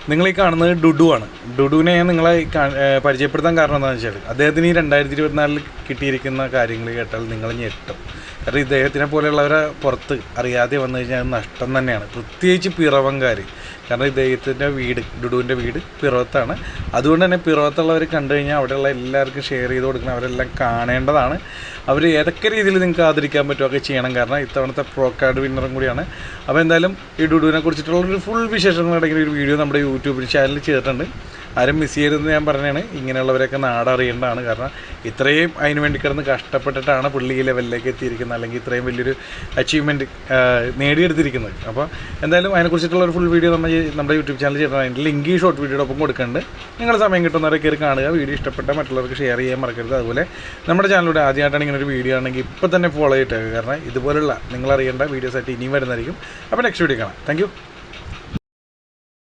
നിങ്ങൾ ഈ കാണുന്നത് ഡുഡു ആണ്. ഡുഡുവിനെ ഞാൻ നിങ്ങളെ പരിചയപ്പെടുത്താൻ കാരണം എന്താണെന്ന് വെച്ചാൽ അദ്ദേഹത്തിന് ഈ 2024 കിട്ടിയിരിക്കുന്ന കാര്യങ്ങൾ കേട്ടാൽ നിങ്ങൾ ഞെട്ടും. കാരണം ഇദ്ദേഹത്തിനെ പോലെയുള്ളവരെ പുറത്ത് അറിയാതെ വന്നു കഴിഞ്ഞാൽ അത് നഷ്ടം തന്നെയാണ്, പ്രത്യേകിച്ച് പിറവംകാർ. കാരണം ഇദ്ദേഹത്തിൻ്റെ വീട്, ഡുഡുവിൻ്റെ വീട് പിറവത്താണ്. അതുകൊണ്ട് തന്നെ പിറവത്തുള്ളവർ കണ്ടു കഴിഞ്ഞാൽ അവിടെയുള്ള എല്ലാവർക്കും ഷെയർ ചെയ്ത് കൊടുക്കണം, അവരെല്ലാം കാണേണ്ടതാണ്. അവർ ഏതൊക്കെ രീതിയിൽ നിങ്ങൾക്ക് ആദരിക്കാൻ പറ്റുമൊക്കെ ചെയ്യണം. കാരണം ഇത്തവണത്തെ പ്രോ കാർഡ് വിന്നറും കൂടിയാണ്. അപ്പോൾ എന്തായാലും ഈ ഡുഡുവിനെ കുറിച്ചിട്ടുള്ളൊരു ഫുൾ വിശേഷങ്ങളടങ്ങിയ ഒരു വീഡിയോ നമ്മുടെ യൂട്യൂബ് ചാനലിൽ ചെയ്തിട്ടുണ്ട്. ആരും മിസ് ചെയ്യരുതെന്ന് ഞാൻ പറഞ്ഞാണ്. ഇങ്ങനെയുള്ളവരൊക്കെ നാടറിയേണ്ടതാണ്. കാരണം ഇത്രയും അതിന് വേണ്ടി കിടന്ന് കഷ്ടപ്പെട്ടിട്ടാണ് പുള്ളി ഈ ലെവലിലേക്ക് എത്തിയിരിക്കുന്നത്, അല്ലെങ്കിൽ ഇത്രയും വലിയൊരു അച്ചീവ്മെൻറ്റ് നേടിയെടുത്തിരിക്കുന്നത്. അപ്പോൾ എന്തായാലും അതിനെക്കുറിച്ചിട്ടുള്ളൊരു ഫുൾ വീഡിയോ നമ്മുടെ യൂട്യൂബ് ചാനൽ ചെയ്തിട്ടുണ്ട്. അതിൻ്റെ ലിങ്ക് ഈ ഷോർട്ട് വീഡിയോയുടെ ഒപ്പം കൊടുക്കുന്നുണ്ട്. നിങ്ങൾ സമയം കിട്ടുന്നവരെ കയറി കാണുക. വീഡിയോ ഇഷ്ടപ്പെട്ട മറ്റുള്ളവർക്ക് ഷെയർ ചെയ്യാൻ മറക്കരുത്. അതുപോലെ നമ്മുടെ ചാനലിലൂടെ ആദ്യമായിട്ടാണ് ഇങ്ങനെ ഒരു വീഡിയോ ആണെങ്കിൽ ഇപ്പോൾ തന്നെ ഫോളോ ചെയ്തിട്ടേക്കുക. കാരണം ഇതുപോലുള്ള നിങ്ങളറിയേണ്ട വീഡിയോസായിട്ട് ഇനിയും വരുന്നതായിരിക്കും. അപ്പോൾ നെക്സ്റ്റ് വീഡിയോ കാണാം. Thank you.